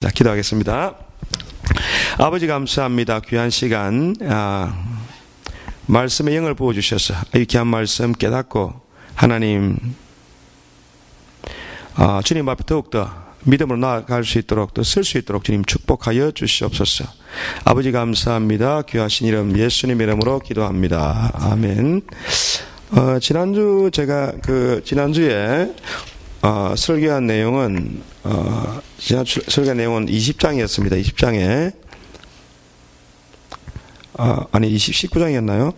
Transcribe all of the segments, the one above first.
자, 기도하겠습니다. 아버지 감사합니다. 귀한 시간 말씀의 영을 부어주셔서 이 귀한 말씀 깨닫고 하나님 주님 앞에 더욱더 믿음으로 나아갈 수 있도록 또 쓸 수 있도록 주님 축복하여 주시옵소서. 아버지 감사합니다. 귀하신 이름 예수님 이름으로 기도합니다. 아멘. 지난주 제가 지난주에 설교한 내용은 설교한 내용은 20장이었습니다. 20장에 19장이었나요?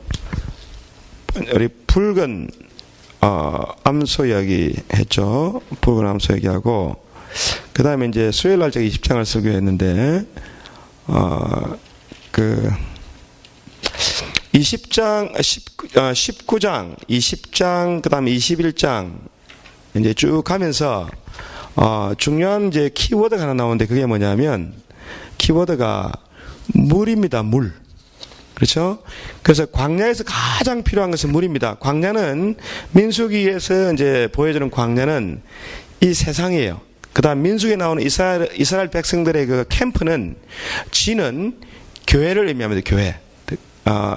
우리 붉은 암소 이야기 했죠. 붉은 암소 이야기하고 그 다음에 이제 수요일 날 제가 20장을 설교했는데 20장, 19장, 20장, 그 다음에 21장 이제 쭉 가면서 중요한 이제 키워드가 하나 나오는데 그게 뭐냐면 키워드가 물입니다. 물. 그렇죠? 그래서 광야에서 가장 필요한 것은 물입니다. 광야는 민수기에서 이제 보여주는 광야는 이 세상이에요. 그 다음 민수기에 나오는 이스라엘 백성들의 그 캠프는 지는 교회를 의미합니다. 교회.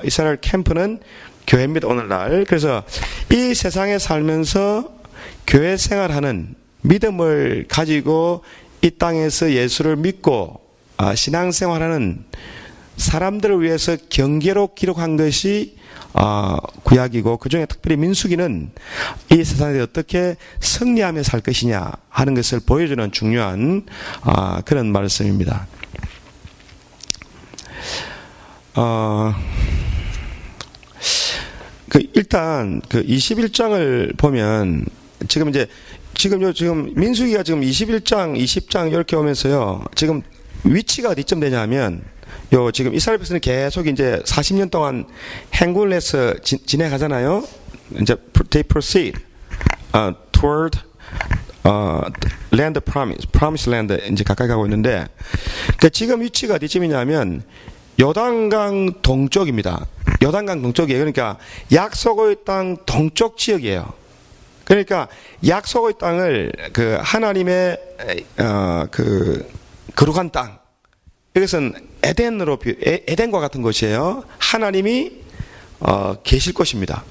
이스라엘 캠프는 교회입니다. 오늘날. 그래서 이 세상에 살면서 교회 생활하는 믿음을 가지고 이 땅에서 예수를 믿고 신앙생활하는 사람들을 위해서 경계로 기록한 것이 구약이고 그중에 특별히 민수기는 이 세상에 어떻게 승리하며 살 것이냐 하는 것을 보여주는 중요한 그런 말씀입니다. 일단 21장을 보면 지금 민수기가 지금 21장, 20장 이렇게 오면서요. 지금 위치가 어디쯤 되냐면 지금 이스라엘 백성이 계속 이제 40년 동안 행군을 해서 진행하잖아요. 이제 they proceed toward land promise, promised land 이제 가까이 가고 있는데 지금 위치가 어디쯤이냐면 요단강 동쪽입니다. 요단강 동쪽이에요. 그러니까 약속의 땅 동쪽 지역이에요. 그러니까 약속의 땅을 하나님의 거룩한 땅, 이것은 에덴과 같은 곳이에요. 하나님이 계실 곳입니다.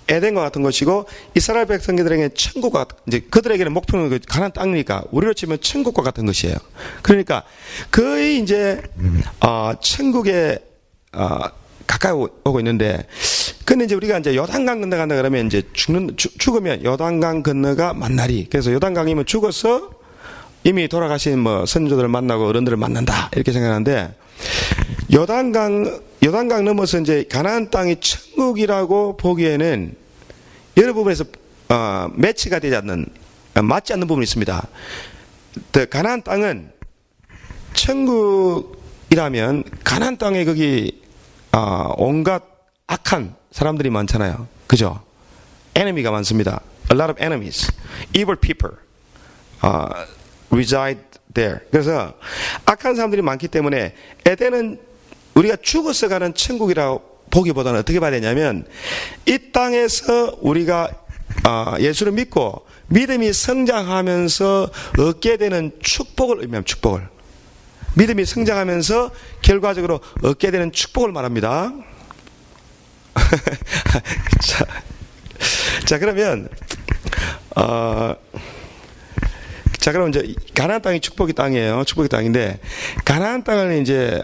에덴과 같은 것이고 이스라엘 백성들에게 천국과 이제 그들에게는 목표는 가나안 땅이니까 우리로 치면 천국과 같은 것이에요. 그러니까 거의 이제 천국에 가까이 오고 있는데, 근데 이제 우리가 이제 요단강 건너간다 그러면 이제 죽으면 요단강 건너가 만나리. 그래서 요단강이면 죽어서 이미 돌아가신 선조들을 만나고 어른들을 만난다 이렇게 생각하는데, 요단강 넘어서 이제 가나안 땅이 천국이라고 보기에는 여러 부분에서 매치가 되지 않는, 맞지 않는 부분이 있습니다. 가나안 땅은 천국이라면 가나안 땅에 거기 온갖 악한 사람들이 많잖아요. 그죠? enemy가 많습니다. A lot of enemies, evil people reside there. 그래서 악한 사람들이 많기 때문에 에덴은 우리가 죽어서 가는 천국이라고 보기보다는 어떻게 봐야 되냐면 이 땅에서 우리가 예수를 믿고 믿음이 성장하면서 얻게 되는 축복을 의미합니다. 축복을. 믿음이 성장하면서 결과적으로 얻게 되는 축복을 말합니다. 자, 그러면 그럼 이제 가나안 땅이 축복의 땅이에요. 축복의 땅인데 가나안 땅은 이제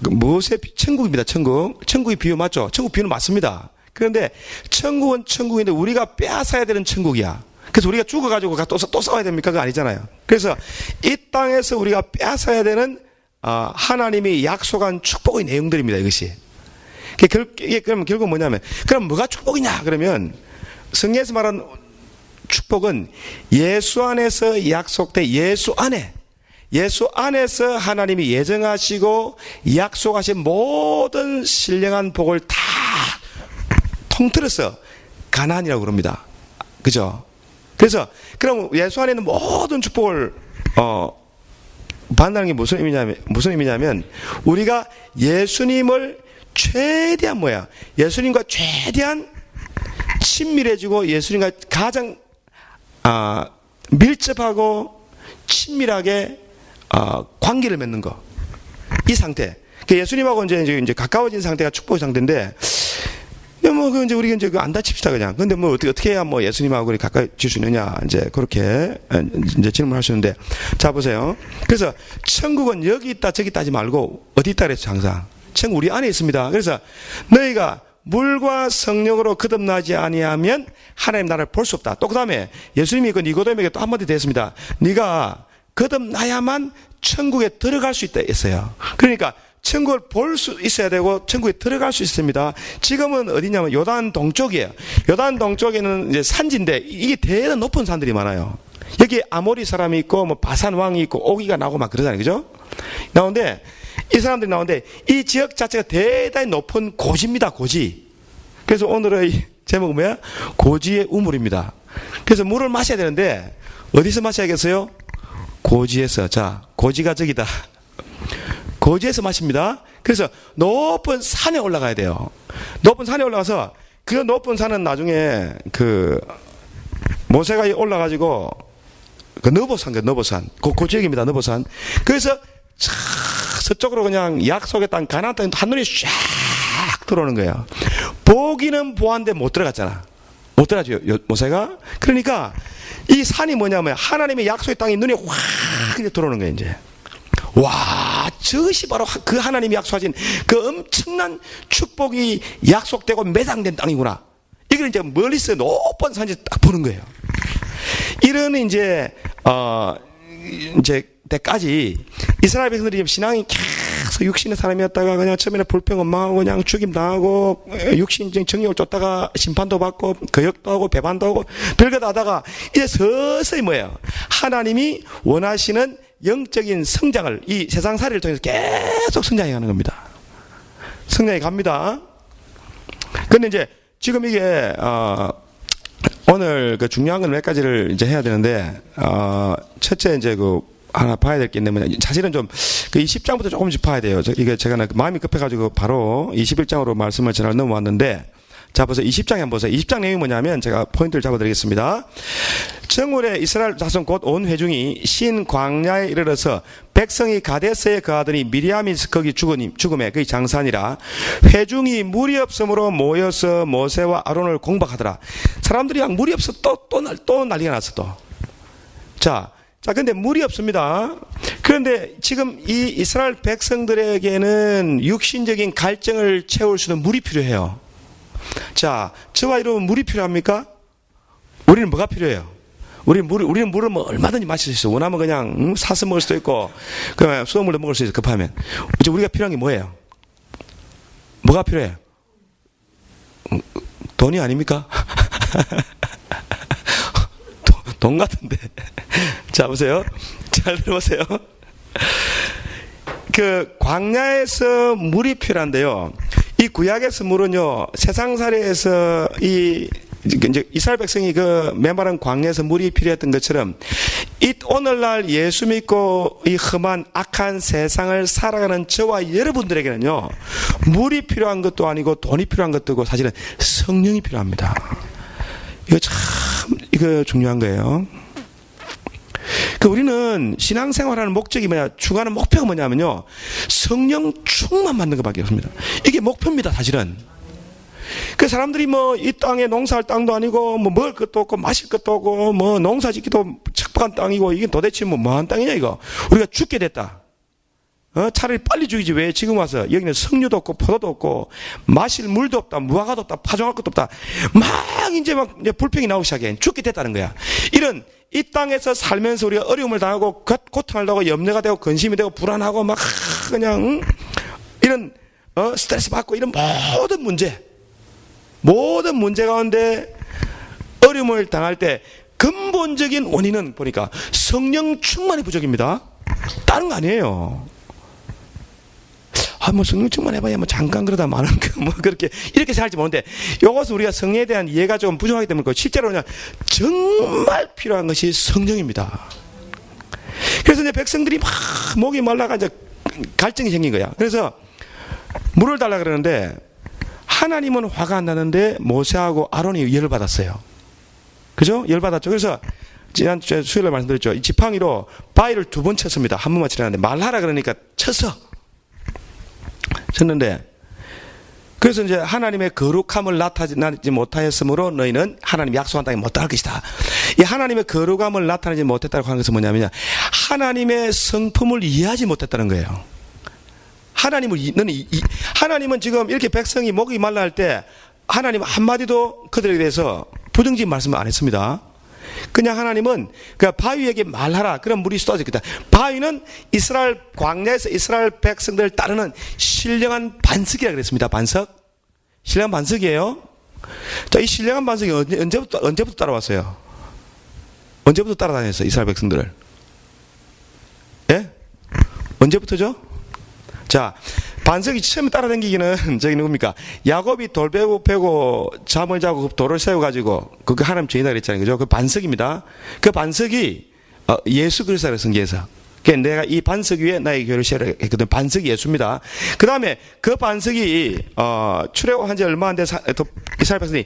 무엇의 천국입니다. 천국의 비유 맞죠? 천국 비유는 맞습니다. 그런데 천국은 천국인데 우리가 빼앗아야 되는 천국이야. 그래서 우리가 죽어가지고 또 싸워야 됩니까? 그거 아니잖아요. 그래서 이 땅에서 우리가 빼앗아야 되는 하나님이 약속한 축복의 내용들입니다. 이것이. 이게 그럼 결국 뭐냐면, 그럼 뭐가 축복이냐? 그러면 성경에서 말하는 축복은 예수 안에서 약속된 예수 안에서 하나님이 예정하시고 약속하신 모든 신령한 복을 다 통틀어서 가나안이라고 그럽니다. 그죠? 그래서 그럼 예수 안에 있는 모든 축복을 받는다는 게 무슨 의미냐면 우리가 예수님을 최대한 예수님과 최대한 친밀해지고 예수님과 가장 밀접하고 친밀하게 관계를 맺는 거. 이 상태. 예수님하고 이제 가까워진 상태가 축복의 상태인데, 뭐, 이제 우리가 이제 안 다칩시다, 그냥. 근데 뭐, 어떻게 해야 뭐 예수님하고 가까워질 수 있느냐, 이제 그렇게 이제 질문하시는데. 자, 보세요. 그래서 천국은 여기 있다, 저기 있다 하지 말고, 어디 있다 그랬죠, 항상. 천국 우리 안에 있습니다. 그래서 너희가 물과 성령으로 거듭나지 아니하면 하나님 나라를 볼 수 없다. 또 그 다음에 예수님이 그 니고데모에게 또 한마디 됐습니다. 네가 거듭나야만 천국에 들어갈 수 있다 했어요. 그러니까 천국을 볼 수 있어야 되고 천국에 들어갈 수 있습니다. 지금은 어디냐면 요단 동쪽이에요. 요단 동쪽에는 이제 산지인데 이게 대단히 높은 산들이 많아요. 여기 아모리 사람이 있고 뭐 바산 왕이 있고 오기가 나고 막 그러잖아요. 그죠? 나오는데 이 사람들이 나오는데 이 지역 자체가 대단히 높은 고지입니다. 고지. 그래서 오늘의 제목은 뭐야? 고지의 우물입니다. 그래서 물을 마셔야 되는데 어디서 마셔야겠어요? 고지에서. 자, 고지가 저기다. 고지에서 마십니다. 그래서 높은 산에 올라가야 돼요. 높은 산에 올라가서 그 높은 산은 나중에 그 모세가 올라가지고 그 너보산, 그 지역입니다. 너보산. 그래서 서쪽으로 그냥 약속의 땅 가나안 땅 한눈에 쫙 들어오는 거예요. 보기는 보았는데 못 들어갔잖아. 못 들어가죠, 모세가. 그러니까 이 산이 뭐냐면 하나님의 약속의 땅이 눈에 확 이제 들어오는 거예요, 이제. 와, 저것이 바로 그 하나님이 약속하신 그 엄청난 축복이 약속되고 매장된 땅이구나. 이걸 이제 멀리서 높은 산에서 딱 보는 거예요. 이런 이제 때까지 이스라엘 백성들이 신앙이 계속 육신의 사람이었다가 그냥 처음에는 불평원망하고 그냥 죽임당하고 육신적 정욕을 쫓다가 심판도 받고 거역도 하고 배반도 하고 별거 다 하다가 이제 서서히 뭐예요? 하나님이 원하시는 영적인 성장을 이 세상살이를 통해서 계속 성장해 가는 겁니다. 성장해 갑니다. 근데 이제 지금 이게 오늘 그 중요한 건 몇 가지를 이제 해야 되는데 첫째 이제 그 하나 봐야 될 게 있는데 사실은 좀 그 20장부터 조금씩 봐야 돼요. 이게 제가 마음이 급해가지고 바로 21장으로 말씀을 전할 넘어왔는데 자 보세요. 20장에 한번 보세요. 20장 내용이 뭐냐면 제가 포인트를 잡아드리겠습니다. 정월에 이스라엘 자손 곧 온 회중이 신 광야에 이르러서 백성이 가데스에 거하더니 미리암이 거기 죽음에 거기 장사니라. 회중이 물이 없으므로 모여서 모세와 아론을 공박하더라. 사람들이 막 물이 없어 또 난리가 났어 또. 자, 근데 물이 없습니다. 그런데 지금 이 이스라엘 백성들에게는 육신적인 갈증을 채울 수 있는 물이 필요해요. 자, 저와 여러분 물이 필요합니까? 우리는 뭐가 필요해요? 우리는 물을 뭐 얼마든지 마실 수 있어. 원하면 그냥 사서 먹을 수도 있고, 그냥 수돗물도 먹을 수 있어. 급하면. 이제 우리가 필요한 게 뭐예요? 뭐가 필요해요? 돈이 아닙니까? 돈 같은데. 자, 보세요. 잘 들어보세요. 그 광야에서 물이 필요한데요. 이 구약에서 물은요, 세상살이에서 이제 이스라엘 백성이 그 메마른 광야에서 물이 필요했던 것처럼 오늘날 예수 믿고 이 험한 악한 세상을 살아가는 저와 여러분들에게는요, 물이 필요한 것도 아니고 돈이 필요한 것도 아니고 사실은 성령이 필요합니다. 이거 중요한 거예요. 우리는 신앙생활하는 목적이 뭐냐, 추구하는 목표가 뭐냐면요, 성령 충만 받는 것밖에 없습니다. 이게 목표입니다, 사실은. 그 사람들이 뭐 이 땅에 농사할 땅도 아니고 뭐 먹을 것도 없고 마실 것도 없고 뭐 농사 짓기도 척박한 땅이고 이게 도대체 뭐한 땅이냐 이거. 우리가 죽게 됐다. 차라리 빨리 죽이지 왜 지금 와서 여기는 석류도 없고 포도도 없고 마실 물도 없다, 무화과도 없다, 파종할 것도 없다. 막 이제 불평이 나오기 시작해. 죽게 됐다는 거야. 이런 이 땅에서 살면서 우리가 어려움을 당하고 고통을 당하고 염려가 되고 근심이 되고 불안하고 막 그냥 이런 스트레스 받고 이런 모든 문제 가운데 어려움을 당할 때 근본적인 원인은 보니까 성령 충만의 부족입니다. 다른 거 아니에요. 뭐 성령 충만해봐야 뭐 잠깐 그러다 마는 거 뭐 그렇게 이렇게 생각할지 모르는데 이것은 우리가 성령에 대한 이해가 좀 부족하기 때문에 실제로 그냥 정말 필요한 것이 성령입니다. 그래서 이제 백성들이 막 목이 말라가 이제 갈증이 생긴 거야. 그래서 물을 달라 그러는데 하나님은 화가 안 나는데 모세하고 아론이 열받았어요. 그죠? 열받았죠. 그래서 지난주에 수요일에 말씀드렸죠. 이 지팡이로 바위를 2번 쳤습니다. 한 번만 치라는데 말하라 그러니까 쳤는데 그래서 이제 하나님의 거룩함을 나타내지 못하였으므로 너희는 하나님 약속한 땅에 못 들어갈 것이다. 이 하나님의 거룩함을 나타내지 못했다고 하는 것은 뭐냐면 하나님의 성품을 이해하지 못했다는 거예요. 하나님은 지금 이렇게 백성이 목이 말라 할 때 하나님 한마디도 그들에 대해서 부정적인 말씀을 안 했습니다. 그냥 하나님은 그 바위에게 말하라. 그럼 물이 쏟아지겠다. 바위는 이스라엘 광야에서 이스라엘 백성들을 따르는 신령한 반석이라 그랬습니다. 반석. 신령한 반석이에요. 자, 이 신령한 반석이 언제부터 따라왔어요? 언제부터 따라다녔어요? 이스라엘 백성들을. 예? 언제부터죠? 자, 반석이 처음에 따라다니기는 저기 누굽니까? 야곱이 돌 베고 잠을 자고 그 돌을 세워가지고 그거 하나님 죄인이라 그랬잖아요. 그죠? 그 반석입니다. 그 반석이 예수 그리스도라 성경에서. 그러니까 내가 이 반석 위에 나의 교회를 세우라 했거든. 반석이 예수입니다. 그 다음에 그 반석이 출애굽한 지 얼마 안 돼 이스라엘 백성이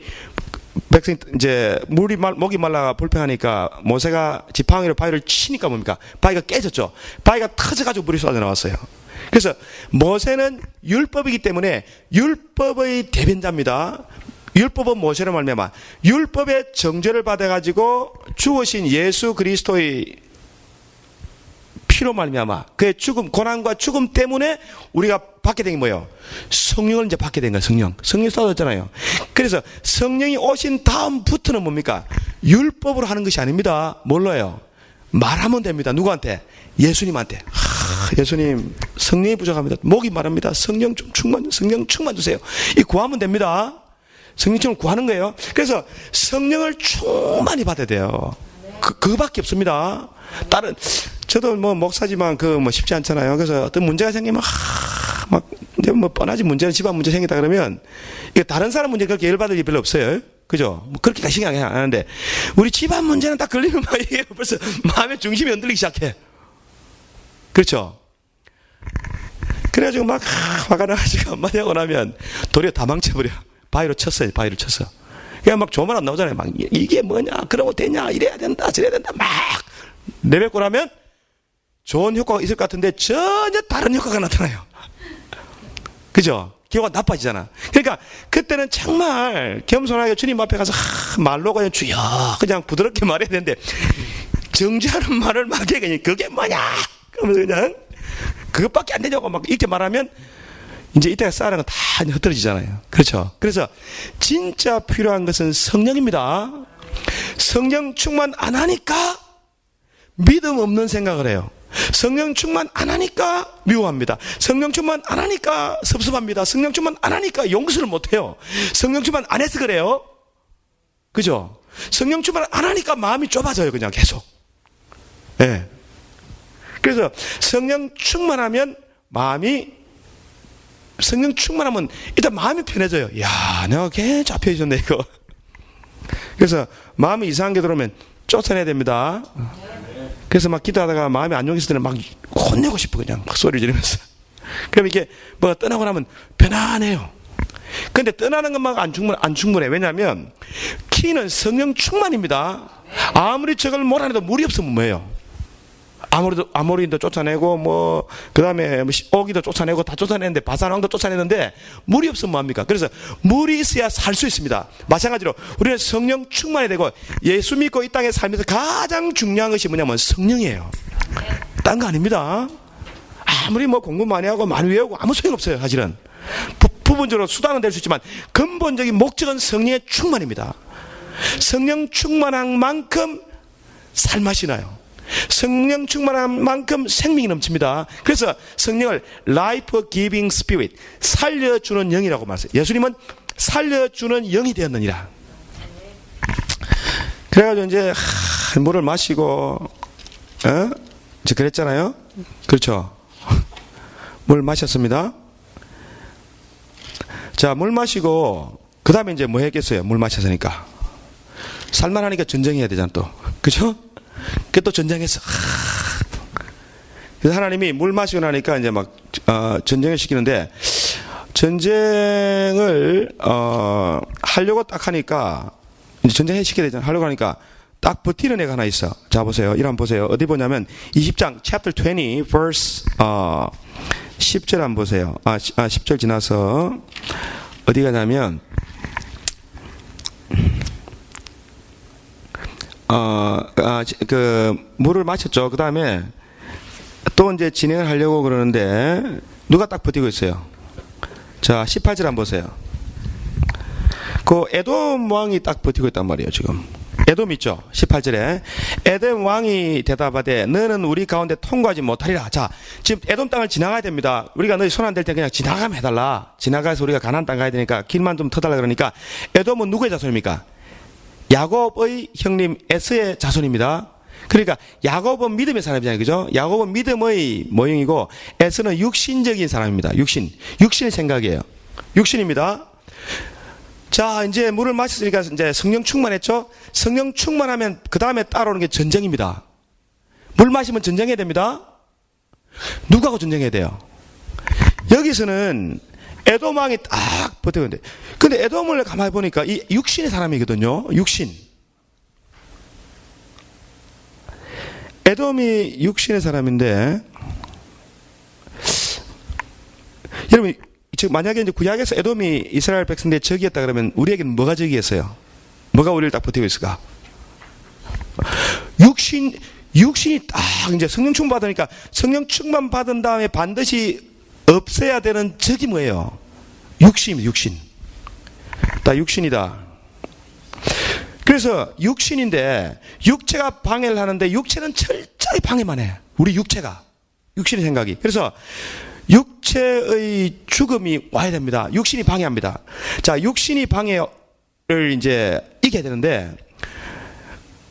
이제 목이 말라 불평하니까 모세가 지팡이로 바위를 치니까 뭡니까? 바위가 깨졌죠. 바위가 터져가지고 물이 쏟아져 나왔어요. 그래서 모세는 율법이기 때문에 율법의 대변자입니다. 율법은 모세로 말미암아 율법의 정죄를 받아가지고 죽으신 예수 그리스도의 피로 말미암아 그의 죽음, 고난과 죽음 때문에 우리가 받게 된 게 뭐예요? 성령을 이제 받게 된 거예요. 성령이 쏟아졌잖아요. 그래서 성령이 오신 다음부터는 뭡니까? 율법으로 하는 것이 아닙니다. 뭘로요? 말하면 됩니다. 누구한테? 예수님한테. 예수님, 성령이 부족합니다. 목이 마릅니다. 성령 충만 주세요. 이 구하면 됩니다. 성령처럼 구하는 거예요. 그래서 성령을 충만히 받아야 돼요. 그거밖에 없습니다. 저도 목사지만 쉽지 않잖아요. 그래서 어떤 문제가 생기면, 이제 뻔하지 집안 문제 생겼다 그러면, 이게 다른 사람 문제 그렇게 열받을 일이 별로 없어요. 그죠? 그렇게 신경 안 하는데, 우리 집안 문제는 딱 걸리면 이게 벌써 마음의 중심이 흔들리기 시작해. 그렇죠? 그래가지고 화가 나가지고 한마디 하고 나면 도리어 다 망쳐버려. 바위로 쳤어요. 그냥 조만 안 나오잖아요. 이게 뭐냐? 그러면 되냐? 이래야 된다. 저래야 된다. 내뱉고 나면 좋은 효과가 있을 것 같은데 전혀 다른 효과가 나타나요. 그죠? 기호가 나빠지잖아. 그러니까 그때는 정말 겸손하게 주님 앞에 가서 말로 그냥 주여 그냥 부드럽게 말해야 되는데 정죄하는 말을 막 해. 그냥 그게 뭐냐? 그러면서 그냥 그것밖에 안 되냐고 막 이렇게 말하면 이제 이때가 쌓아놓은 건 다 흩어지잖아요. 그렇죠? 그래서 진짜 필요한 것은 성령입니다. 성령 충만 안 하니까 믿음 없는 생각을 해요. 성령 충만 안 하니까 미워합니다. 성령 충만 안 하니까 섭섭합니다. 성령 충만 안 하니까 용서를 못 해요. 성령 충만 안 해서 그래요. 그죠? 성령 충만 안 하니까 마음이 좁아져요. 그냥 계속. 예. 네. 그래서 성령 충만하면 일단 마음이 편해져요. 야, 내가 괜히 잡혀있었네, 이거. 그래서 마음이 이상한 게 들어오면 쫓아내야 됩니다. 그래서 막 기도하다가 마음이 안 좋았을 때는 막 혼내고 싶어, 그냥 막 소리 지르면서. 그럼 이게 뭐가 떠나고 나면 편안해요. 근데 떠나는 것만 안 충분해. 왜냐하면 키는 성령 충만입니다. 아무리 저걸 몰아내도 물이 없으면 뭐예요? 아모리도 쫓아내고 그 다음에 오기도 쫓아내고 다 쫓아내는데 바산왕도 쫓아내는데 물이 없으면 뭐합니까? 그래서 물이 있어야 살 수 있습니다. 마찬가지로 우리는 성령 충만이 되고 예수 믿고 이 땅에 살면서 가장 중요한 것이 뭐냐면 성령이에요. 딴 거 아닙니다. 아무리 공부 많이 하고 많이 외우고 아무 소용없어요. 사실은 부분적으로 수단은 될 수 있지만 근본적인 목적은 성령의 충만입니다. 성령 충만한 만큼 살맛이 나요. 성령 충만한 만큼 생명이 넘칩니다. 그래서 성령을 Life Giving Spirit, 살려주는 영이라고 말했어요. 예수님은 살려주는 영이 되었느니라. 그래가지고 이제 물을 마시고 이제 그랬잖아요. 그렇죠? 물 마셨습니다. 자, 물 마시고 그 다음에 이제 뭐 했겠어요? 물 마셨으니까 살만하니까 전쟁해야 되잖아 또. 그죠? 그게 또 전쟁했어. 그래서 하나님이 물 마시고 나니까 이제 전쟁을 시키는데, 전쟁을, 하려고 딱 하니까, 이제 전쟁을 시켜야 되잖아. 하려고 하니까, 딱 버티는 애가 하나 있어. 자, 보세요. 이거 한번 보세요. 어디 보냐면 20장 chapter 20 verse 10절 한번 보세요. 10절 지나서 어디 가냐면 물을 마셨죠. 그 다음에 또 이제 진행을 하려고 그러는데 누가 딱 버티고 있어요. 자, 18절 한번 보세요. 그 에돔 왕이 딱 버티고 있단 말이에요, 지금. 에돔 있죠? 18절에. 에돔 왕이 대답하되 너는 우리 가운데 통과하지 못하리라. 자, 지금 에돔 땅을 지나가야 됩니다. 우리가 너희 손 안 댈 때 그냥 지나가면 해달라. 지나가서 우리가 가나안 땅 가야 되니까 길만 좀 터달라 그러니까 에돔은 누구의 자손입니까? 야곱의 형님 에스의 자손입니다. 그러니까 야곱은 믿음의 사람이잖아요. 그죠? 야곱은 믿음의 모형이고 에스는 육신적인 사람입니다. 육신의 생각이에요. 육신입니다. 자, 이제 물을 마셨으니까 이제 성령 충만했죠? 성령 충만하면 그 다음에 따라오는 게 전쟁입니다. 물 마시면 전쟁해야 됩니다. 누구하고 전쟁해야 돼요? 여기서는 에돔 왕이 딱 버티고 있는데, 근데 에돔을 가만히 보니까 이 육신의 사람이거든요. 육신. 에돔이 육신의 사람인데, 여러분, 즉 만약에 이제 구약에서 에돔이 이스라엘 백성들의 적이었다 그러면 우리에게는 뭐가 적이었어요? 뭐가 우리를 딱 버티고 있을까? 육신이 딱 이제 성령 충만 받으니까 성령 충만 받은 다음에 반드시 없애야 되는 적이 뭐예요? 육신입니다. 육신. 딱 육신이다. 그래서 육신인데 육체가 방해를 하는데 육체는 철저히 방해만 해. 우리 육체가. 육신의 생각이. 그래서 육체의 죽음이 와야 됩니다. 육신이 방해합니다. 자, 육신이 방해를 이제 이겨야 되는데,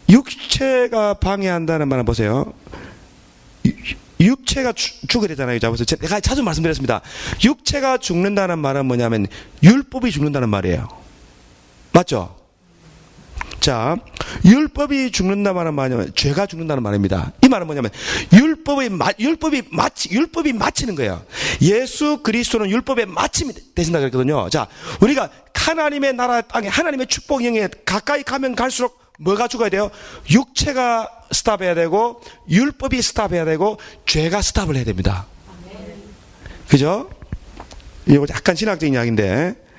육체가 방해한다는 말은 보세요. 육체가 죽어야 되잖아요. 자, 보세요. 제가 자주 말씀드렸습니다. 육체가 죽는다는 말은 뭐냐면, 율법이 죽는다는 말이에요. 맞죠? 자, 율법이 죽는다는 말은 뭐냐면 죄가 죽는다는 말입니다. 이 말은 뭐냐면 율법이 마치는 거예요. 예수 그리스도는 율법의 마침이 되신다 그랬거든요. 자, 우리가 하나님의 나라 땅에 하나님의 축복 영에 가까이 가면 갈수록 뭐가 죽어야 돼요? 육체가 스탑해야 되고 율법이 스탑해야 되고 죄가 스탑을 해야 됩니다. 그죠? 이거 약간 신학적인 이야기인데,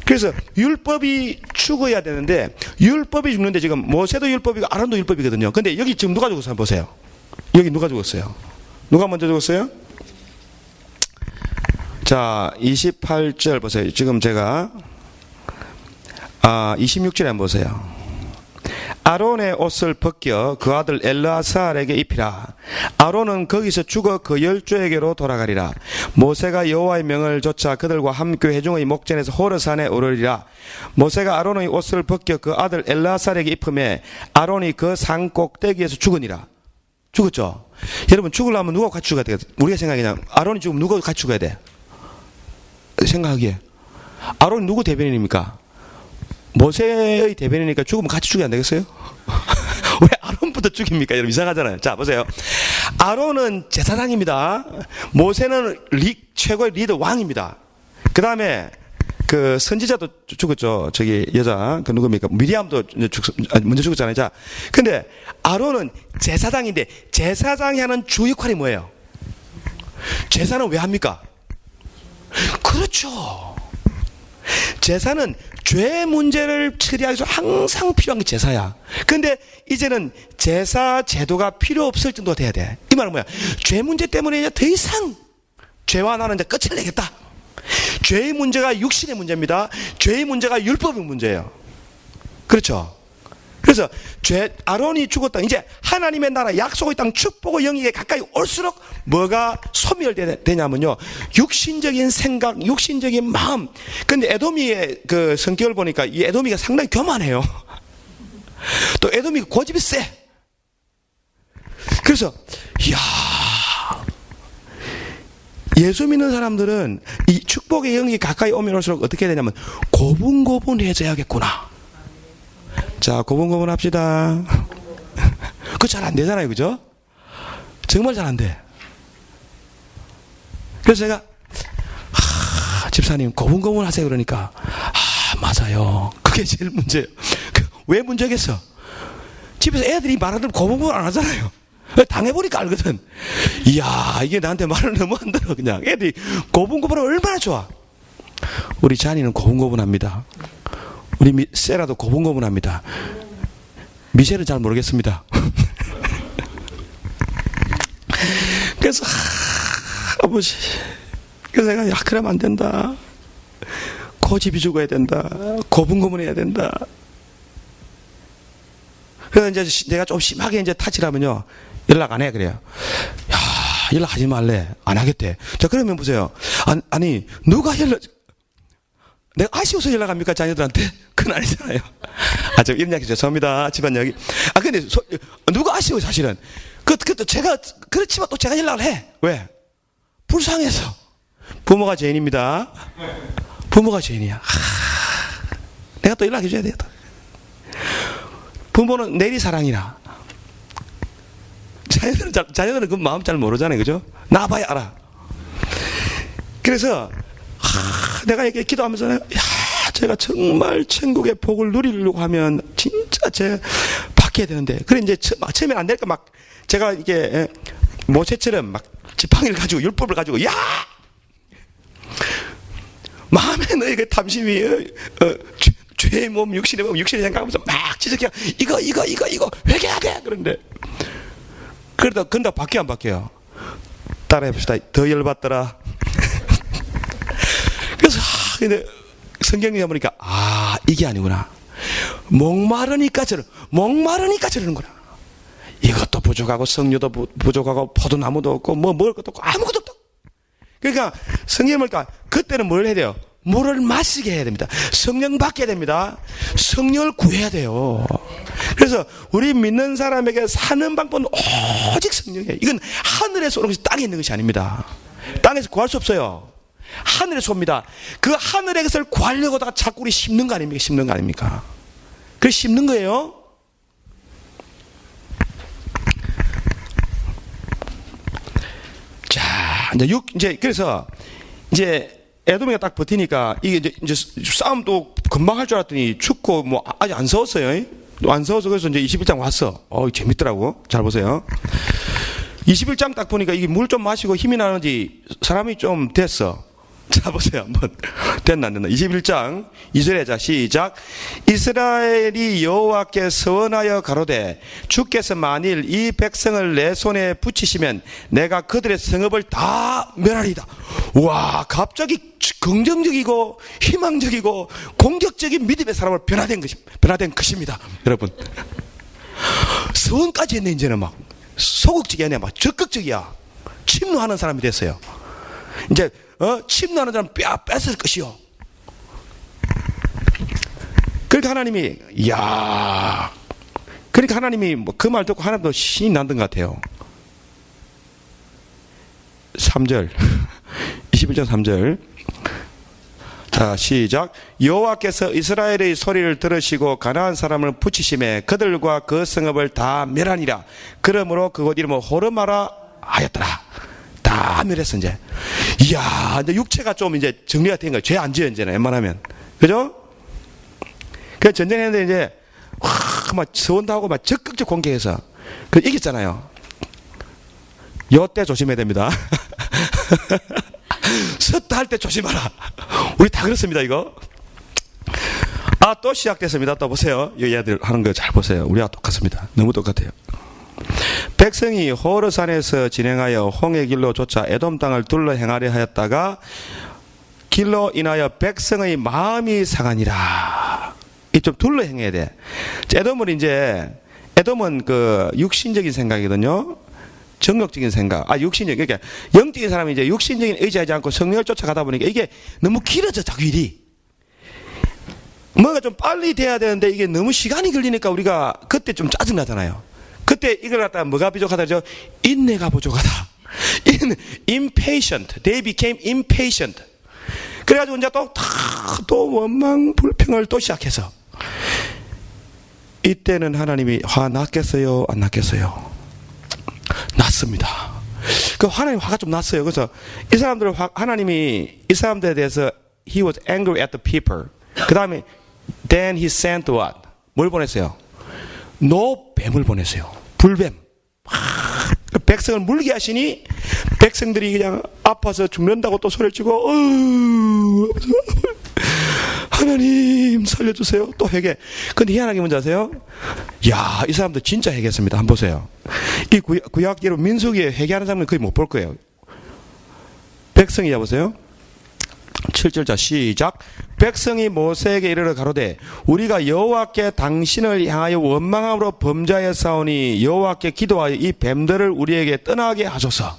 그래서 율법이 죽어야 되는데 율법이 죽는데 지금 모세도 율법이고 아론도 율법이거든요. 근데 여기 지금 누가 죽었어요? 한번 보세요. 여기 누가 죽었어요? 누가 먼저 죽었어요? 자, 28절 보세요. 지금 제가 26절에 한번 보세요. 아론의 옷을 벗겨 그 아들 엘르아살에게 입히라. 아론은 거기서 죽어 그 열조에게로 돌아가리라. 모세가 여호와의 명을 좇아 그들과 함께 회중의 목전에서 호르산에 오르리라. 모세가 아론의 옷을 벗겨 그 아들 엘르아살에게 입음에 아론이 그 산 꼭대기에서 죽으니라. 죽었죠? 여러분, 죽으려면 누가 같이 죽어야 돼요? 우리가 생각하기에 아론이 죽으면 누가 같이 죽어야 돼? 생각하기에 아론이 누구 대변인입니까? 모세의 대변이니까 죽으면 같이 죽여야 안 되겠어요? 왜 아론부터 죽입니까? 여러분, 이상하잖아요. 자, 보세요. 아론은 제사장입니다. 모세는 최고의 리더 왕입니다. 그 다음에 그 선지자도 죽었죠. 저기 여자 그 누굽니까? 미리암도 먼저 죽었잖아요. 자, 근데 아론은 제사장인데 제사장이 하는 주 역할이 뭐예요? 제사는 왜 합니까? 그렇죠. 제사는 죄 문제를 처리하기 위해서 항상 필요한 게 제사야. 근데 이제는 제사 제도가 필요 없을 정도가 돼야 돼. 이 말은 뭐야? 죄 문제 때문에 이제 더 이상 죄와 나는 이제 끝을 내겠다. 죄의 문제가 육신의 문제입니다. 죄의 문제가 율법의 문제예요. 그렇죠? 그래서 아론이 죽었다. 이제 하나님의 나라, 약속의 땅, 축복의 영역에 가까이 올수록 뭐가 소멸되냐면요, 육신적인 생각, 육신적인 마음. 근데 에돔이의 그 성격을 보니까 이 에돔이가 상당히 교만해요. 또 에돔이 고집이 세. 그래서 이야, 예수 믿는 사람들은 이 축복의 영역이 가까이 오면 올수록 어떻게 해야 되냐면 고분고분해져야겠구나. 자, 고분고분 합시다. 그거 잘 안 되잖아요. 그죠? 정말 잘 안 돼. 그래서 제가, 집사님, 고분고분 하세요. 그러니까, 맞아요. 그게 제일 문제예요. 왜 문제겠어? 집에서 애들이 말하는 고분고분 안 하잖아요. 당해보니까 알거든. 이야, 이게 나한테 말을 너무 안 들어. 그냥 애들이 고분고분은 얼마나 좋아. 우리 자니는 고분고분합니다. 우리 세라도 고분고분합니다. 미셸은 잘 모르겠습니다. 그래서 아버지, 그래서 내가 그러면 안 된다. 고집이 죽어야 된다. 고분고분해야 된다. 그래서 이제 내가 좀 심하게 이제 타치라면요, 연락 안 해. 그래요. 야, 연락하지 말래. 안 하겠대. 자, 그러면 보세요. 아니 누가 내가 아쉬워서 연락합니까? 자녀들한테? 그건 아니잖아요. 저 이런 이야기 죄송합니다. 집안 이야기. 근데 누가 아쉬워요, 사실은? 그것도 제가, 그렇지만 또 제가 연락을 해. 왜? 불쌍해서. 부모가 죄인입니다. 부모가 죄인이야. 내가 또 연락해줘야 돼. 부모는 내리사랑이나. 자녀들은 그 마음 잘 모르잖아요. 그죠? 나봐야 알아. 그래서, 내가 이렇게 기도하면서, 제가 정말 천국의 복을 누리려고 하면, 진짜 받게 되는데. 그래, 이제, 처음엔 안 되니까 막, 제가 이게, 모세처럼 막, 지팡이를 가지고, 율법을 가지고, 야! 마음에 너에게 탐심이, 죄의 몸, 육신의 몸, 육신의 생각하면서 막 지적해. 이거, 회개해야 돼! 그런데. 그러다 바뀌어, 안 바뀌어요? 따라해봅시다. 더 열받더라. 그래서, 근데, 성경에 보니까, 이게 아니구나. 목마르니까 저러는구나. 이것도 부족하고, 성료도 부족하고, 포도나무도 없고, 먹을 것도 없고, 아무것도 없다. 그러니까, 성경에 보니까, 그때는 뭘 해야 돼요? 물을 마시게 해야 됩니다. 성령 받게 됩니다. 성령을 구해야 돼요. 그래서 우리 믿는 사람에게 사는 방법은 오직 성령이에요. 이건 하늘에서 오는 것이 땅에 있는 것이 아닙니다. 땅에서 구할 수 없어요. 하늘에서 옵니다. 그 하늘의 것을 구하려고 하다가 자꾸 우리 심는 거 아닙니까? 그래서 심는 거예요. 자, 그래서 에돔이가 딱 버티니까 이게 이제 싸움도 금방 할 줄 알았더니 춥고 뭐 아직 안 서웠어요. 안 서워서 그래서 이제 21장 왔어. 재밌더라고. 잘 보세요. 21장 딱 보니까 이게 물 좀 마시고 힘이 나는지 사람이 좀 됐어. 자, 보세요. 한번. 됐나, 안 됐나. 21장 2절에 자, 시작. 이스라엘이 여호와께 서원하여 가로되 주께서 만일 이 백성을 내 손에 붙이시면 내가 그들의 성읍을 다 멸하리이다. 와, 갑자기 긍정적이고 희망적이고 공격적인 믿음의 사람을 변화된 것입니다. 여러분. 서원까지 했네, 이제는 막. 소극적이 아니야. 막 적극적이야. 침노하는 사람이 됐어요. 이제, 침노하는 사람 뺏을 것이요. 그러니까 하나님이, 그러니까 하나님이 그 말 듣고 하나님도 신이 났던 것 같아요. 3절. 21장 3절. 자, 시작. 여호와께서 이스라엘의 소리를 들으시고 가나안 사람을 붙이심에 그들과 그 성읍을 다 멸하니라. 그러므로 그곳 이름을 호르마라 하였더라. 다 멸했어, 이제. 이야, 이제 육체가 좀 이제 정리가 된 거야. 죄 안 지어, 이제는, 웬만하면. 그죠? 그래서 전쟁했는데, 이제, 막, 서원도 하고, 막, 적극적 공격해서, 이겼잖아요. 요때 조심해야 됩니다. 섰다 할 때 조심하라. 우리 다 그렇습니다, 이거. 또 시작됐습니다. 또 보세요. 이 애들 하는 거 잘 보세요. 우리와 똑같습니다. 너무 똑같아요. 백성이 호르산에서 진행하여 홍해 길로 쫓아 에돔 땅을 둘러 행하려 하였다가 길로 인하여 백성의 마음이 상하니라. 이 좀 둘러 행해야 돼. 에돔은 그 육신적인 생각이거든요. 정욕적인 생각. 그러니까 영적인 사람이 이제 육신적인 의지하지 않고 성령을 쫓아가다 보니까 이게 너무 길어져, 자꾸 일이. 뭔가 좀 빨리 돼야 되는데 이게 너무 시간이 걸리니까 우리가 그때 좀 짜증나잖아요. 그때 이걸 갖다가 뭐가 부족하다죠? 인내가 부족하다. impatient. They became impatient. 그래가지고 이제 또 원망, 불평을 또 시작해서. 이때는 하나님이 화 났겠어요? 안 났겠어요? 났습니다. 그 하나님 화가 좀 났어요. 그래서 하나님이 이 사람들에 대해서 he was angry at the people. 그 다음에 then he sent what? 뭘 보냈어요? 노뱀을 보냈어요. 불뱀. 백성을 물게 하시니 백성들이 그냥 아파서 죽는다고 또 소리를 치고 하나님 살려주세요. 또 회개. 근데 희한하게 뭔지 아세요? 야, 이 사람들 진짜 회개했습니다. 한번 보세요. 이 구약 여러분 민수기에 회개하는 사람은 거의 못 볼 거예요. 백성이 잡으세요. 7절자 시작. 백성이 모세에게 이르러 가로되 우리가 여호와께 당신을 향하여 원망함으로 범죄하였사오니 여호와께 기도하여 이 뱀들을 우리에게 떠나게 하소서.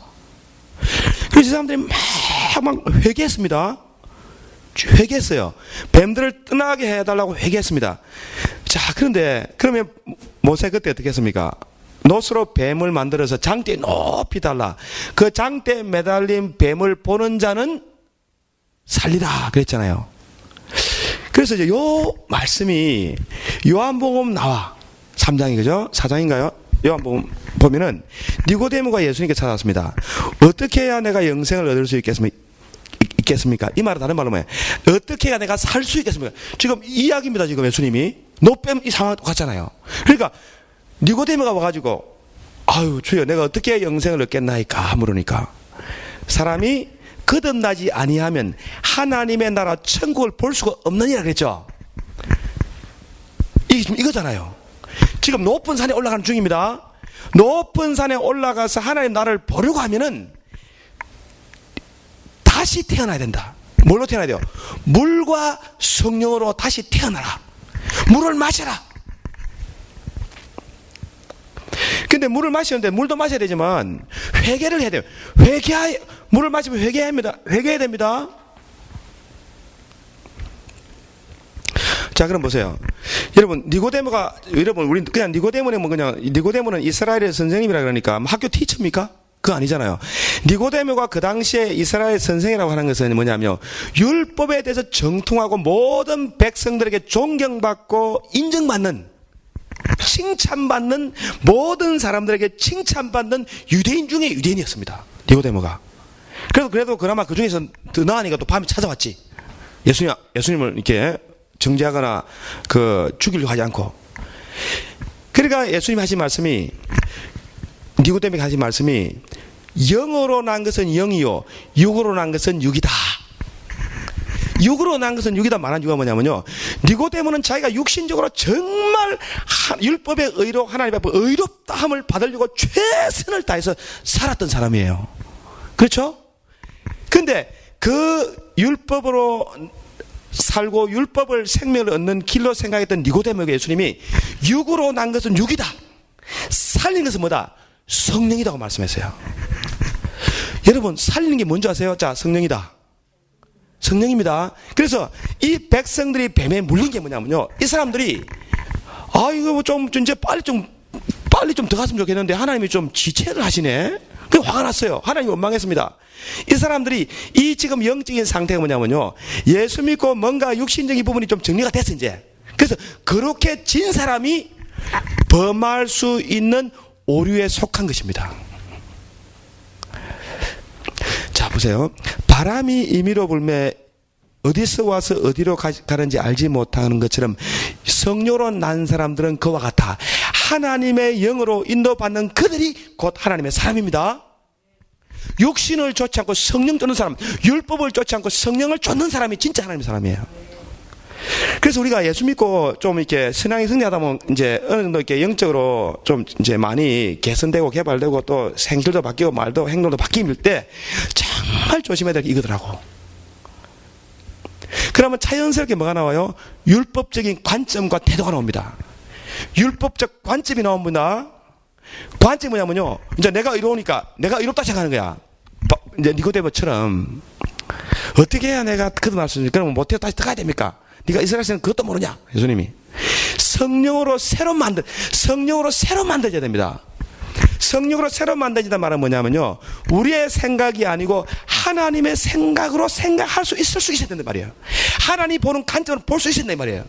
그래서 이 사람들이 막 회개했습니다. 회개했어요. 뱀들을 떠나게 해달라고 회개했습니다. 자, 그런데 그러면 모세 그때 어떻게 했습니까? 놋으로 뱀을 만들어서 장대에 높이 달라. 그 장대에 매달린 뱀을 보는 자는 살리라 그랬잖아요. 그래서 이제 요 말씀이 요한복음 나와 3장이 그죠? 4장인가요? 요한복음 보면은 니고데모가 예수님께 찾아왔습니다. 어떻게 해야 내가 영생을 얻을 수 있겠습니까? 이 말은 다른 말로 뭐예요? 어떻게 해야 내가 살 수 있겠습니까? 지금 이 이야기입니다. 지금 예수님이 노뱀 이 상황 똑같잖아요. 그러니까 니고데모가 와가지고 아유 주여 내가 어떻게 영생을 얻겠나이까 물으니까 사람이 거듭나지 아니하면 하나님의 나라 천국을 볼 수가 없느니라 그랬죠. 이게 지금 이거잖아요. 지금 높은 산에 올라가는 중입니다. 높은 산에 올라가서 하나님 나라를 보려고 하면은 다시 태어나야 된다. 뭘로 태어나야 돼요? 물과 성령으로 다시 태어나라. 물을 마셔라. 근데 물을 마시는데 물도 마셔야 되지만 회개를 해야 돼요. 물을 마시면 회개해야 됩니다. 자, 그럼 보세요. 여러분, 우리 그냥 니고데모는 이스라엘의 선생님이라 그러니까 학교 티처입니까? 그거 아니잖아요. 니고데모가 그 당시에 이스라엘 선생이라고 하는 것은 뭐냐면 율법에 대해서 정통하고 모든 백성들에게 존경받고 인정받는 칭찬받는 모든 사람들에게 칭찬받는 유대인 중에 유대인이었습니다. 니고데모가. 그래도 그나마 그 중에서 더 나으니까 또 밤에 찾아왔지. 예수님을 이렇게 정죄하거나 죽이려고 하지 않고. 그러니까 예수님이 하신 말씀이 니고데모가 하신 말씀이 영으로 난 것은 영이요 육으로 난 것은 육이다. 육으로 난 것은 육이다 말한 이유가 뭐냐면요. 니고데모는 자기가 육신적으로 정말 율법의 의로 하나님 앞에 의롭다함을 받으려고 최선을 다해서 살았던 사람이에요. 그렇죠? 근데 그 율법으로 살고 율법을 생명을 얻는 길로 생각했던 니고데모에게 예수님이 육으로 난 것은 육이다. 살린 것은 뭐다? 성령이라고 말씀했어요. 여러분 살리는 게 뭔지 아세요? 자, 성령이다. 성령입니다. 그래서 이 백성들이 뱀에 물린 게 뭐냐면요. 이 사람들이 이거 좀 이제 빨리 좀 들어갔으면 좋겠는데 하나님이 좀 지체를 하시네. 그 화가 났어요. 하나님이 원망했습니다. 이 사람들이 이 지금 영적인 상태가 뭐냐면요. 예수 믿고 뭔가 육신적인 부분이 좀 정리가 됐어 이제. 그래서 그렇게 진 사람이 범할 수 있는 오류에 속한 것입니다. 자, 보세요. 바람이 임의로 불매 어디서 와서 어디로 가는지 알지 못하는 것처럼 성령으로 난 사람들은 그와 같아. 하나님의 영으로 인도받는 그들이 곧 하나님의 사람입니다. 육신을 쫓지 않고 성령 쫓는 사람, 율법을 쫓지 않고 성령을 쫓는 사람이 진짜 하나님의 사람이에요. 그래서 우리가 예수 믿고 좀 이렇게 신앙이 승리하다 보면 이제 어느 정도 이렇게 영적으로 좀 이제 많이 개선되고 개발되고 또 생길도 바뀌고 말도 행동도 바뀔 때 정말 조심해야 될 게 이거더라고. 그러면 자연스럽게 뭐가 나와요? 율법적인 관점과 태도가 나옵니다. 율법적 관점이 나옵니다. 관점이 뭐냐면요. 이제 내가 의로우니까 내가 의롭다 생각하는 거야. 이제 니고데모처럼 어떻게 해야 내가 거듭날 수 있는지 그러면 못해서 다시 들어가야 됩니까? 네가 이스라엘에서는 그것도 모르냐? 예수님이 성령으로 새로 만들어야 됩니다. 성령으로 새로 만들어진다는 말은 뭐냐면요. 우리의 생각이 아니고 하나님의 생각으로 생각할 수 있을 수 있어야 된단 말이에요. 하나님 보는 관점으로 볼 수 있어야 된단 말이에요.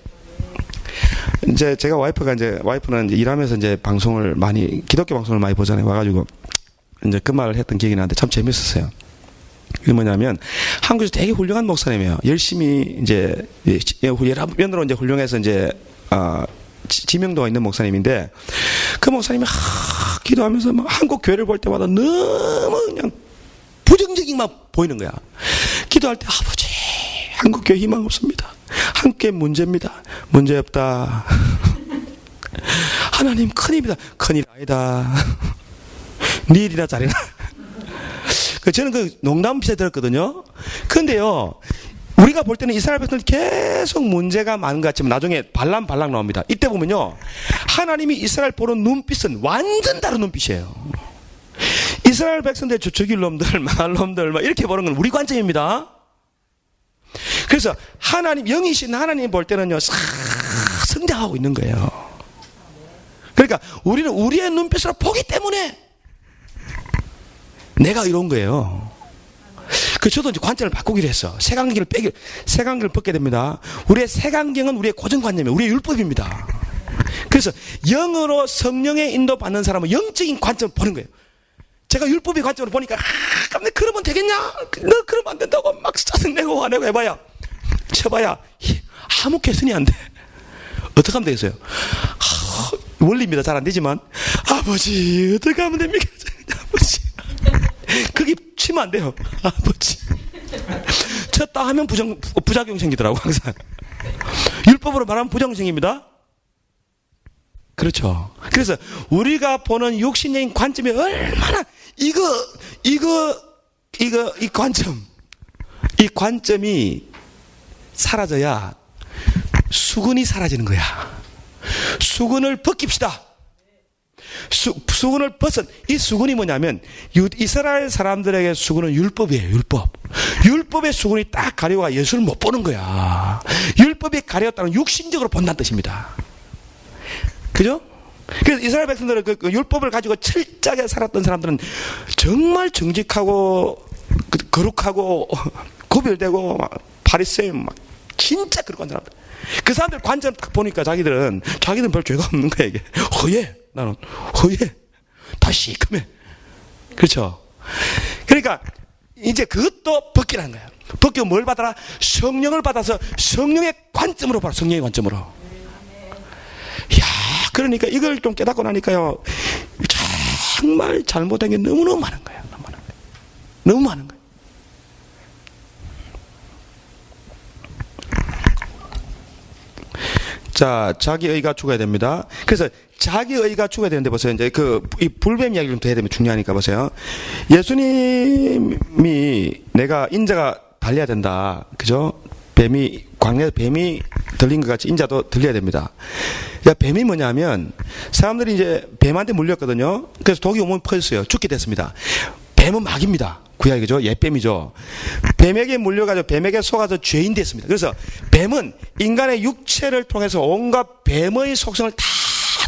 이제 제가 와이프는 이제 일하면서 이제 방송을 많이, 기독교 방송을 많이 보잖아요. 와가지고 이제 그 말을 했던 기억이 나는데 참 재밌었어요. 그게 뭐냐면 한국에서 되게 훌륭한 목사님이에요. 열심히 이제 여러 면으로 이제 훌륭해서 이제 지명도가 있는 목사님인데, 그 목사님이 기도하면서 막 한국 교회를 볼 때마다 너무 그냥 부정적인만 보이는 거야. 기도할 때, 아버지, 한국 교회 희망 없습니다. 한국 교회 문제입니다. 문제 없다. 하나님 큰일이다. 큰일 아니다. 네 일이나 잘해라. 저는 그 농담 비슷하게 들었거든요. 그런데요, 우리가 볼 때는 이스라엘 백성들 계속 문제가 많은 것 같지만 나중에 발랑 나옵니다. 이때 보면요, 하나님이 이스라엘 보는 눈빛은 완전 다른 눈빛이에요. 이스라엘 백성들 저축일 놈들, 망할 놈들, 막 이렇게 보는 건 우리 관점입니다. 그래서 하나님, 영이신 하나님 볼 때는요, 싹 성장하고 있는 거예요. 그러니까 우리는 우리의 눈빛으로 보기 때문에 내가 이런 거예요. 저도 이제 관점을 바꾸기로 했어. 색안경을 벗게 됩니다. 우리의 색안경은 우리의 고정관념이에요. 우리의 율법입니다. 그래서 영으로 성령의 인도 받는 사람은 영적인 관점을 보는 거예요. 제가 율법의 관점으로 보니까, 근데 그러면 되겠냐? 너 그러면 안 된다고 막 짜증내고 화내고 해봐야, 쳐봐야, 아무 개선이 안 돼. 어떻게 하면 되겠어요? 원리입니다. 잘 안 되지만, 아버지, 어떻게 하면 됩니까? 아버지. 거기 치면 안 돼요. 아버지. 쳤다 하면 부작용 생기더라고, 항상. 율법으로 말하면 부정생입니다. 그렇죠. 그래서 우리가 보는 육신적인 관점이 얼마나, 이 관점이 사라져야 수근이 사라지는 거야. 수근을 벗깁시다. 수근을 벗은, 이 수근이 뭐냐면, 이스라엘 사람들에게 수근은 율법이에요, 율법. 율법의 수근이 딱 가려가 예수를 못 보는 거야. 율법이 가려졌다는 육신적으로 본다는 뜻입니다. 그죠? 그래서 이스라엘 백성들은 그 율법을 가지고 철저하게 살았던 사람들은 정말 정직하고, 거룩하고, 구별되고, 바리새인, 막, 진짜 거룩한 사람들. 그 사람들 관점 딱 보니까 자기들은 별 죄가 없는 거야, 이게. 허예. 나는 허예. 다 시커매. 그렇죠? 그러니까 이제 그것도 벗기라는 거야. 벗기고 뭘 받아라? 성령을 받아서 성령의 관점으로 봐라. 성령의 관점으로. 이야, 그러니까 이걸 좀 깨닫고 나니까요, 정말 잘못된 게 너무너무 많은 거예요. 너무 많은 거예요. 자, 자기의가 죽어야 됩니다. 그래서 자기의가 죽어야 되는데 보세요. 이제 이 불뱀 이야기를 좀 해야 되면 중요하니까 보세요. 예수님이 내가 인자가 달려야 된다. 그죠? 광야에서 뱀이 들린 것 같이 인자도 들려야 됩니다. 그러니까 뱀이 뭐냐면, 사람들이 이제 뱀한테 물렸거든요. 그래서 독이 온몸에 퍼졌어요. 죽게 됐습니다. 뱀은 마귀입니다. 구약이, 그죠? 옛뱀이죠. 뱀에게 물려가지고 뱀에게 속아서 죄인 됐습니다. 그래서 뱀은 인간의 육체를 통해서 온갖 뱀의 속성을 다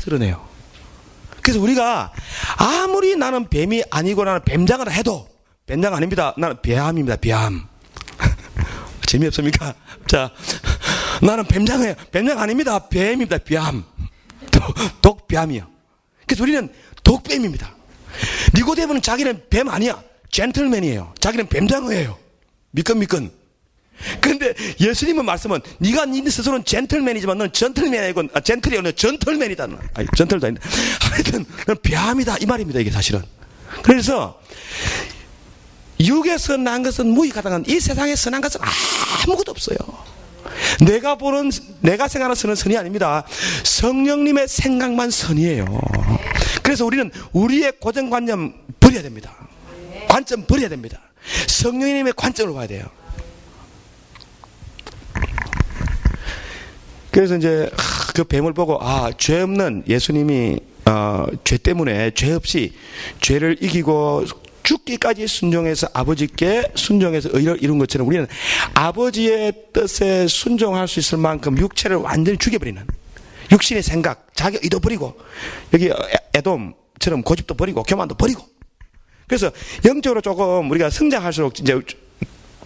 드러내요. 그래서 우리가 아무리 나는 뱀이 아니고 나는 뱀장을 해도, 뱀장 아닙니다. 나는 뱀입니다. 뱀. 재미없습니까? 자, 나는 뱀장이에요. 뱀장 아닙니다. 뱀입니다. 뱀. 독뱀이요. 그래서 우리는 독뱀입니다. 니고데모는 자기는 뱀 아니야. 젠틀맨이에요. 자기는 뱀장어예요. 미끈미끈. 그런데 예수님의 말씀은 네가 네 스스로는 젠틀맨이지만 너는 젠틀맨이 아니고, 젠틀이야. 너는 젠틀맨이다. 아니, 젠틀도 아닌데. 하여튼 너는 뱀이다. 이 말입니다. 이게 사실은. 그래서 육에서 난 것은 무익하다는, 이 세상에 선한 것은 아무것도 없어요. 내가 생각하는 선은 선이 아닙니다. 성령님의 생각만 선이에요. 그래서 우리는 우리의 고정관념 버려야 됩니다. 관점 버려야 됩니다. 성령님의 관점으로 봐야 돼요. 그래서 이제 그 뱀을 보고, 죄 없는 예수님이 죄 때문에 죄 없이 죄를 이기고 죽기까지 순종해서 아버지께 순종해서 의를 이룬 것처럼 우리는 아버지의 뜻에 순종할 수 있을 만큼 육체를 완전히 죽여버리는, 육신의 생각, 자기 의도 버리고, 여기 에돔처럼 고집도 버리고 교만도 버리고. 그래서 영적으로 조금 우리가 성장할수록 이제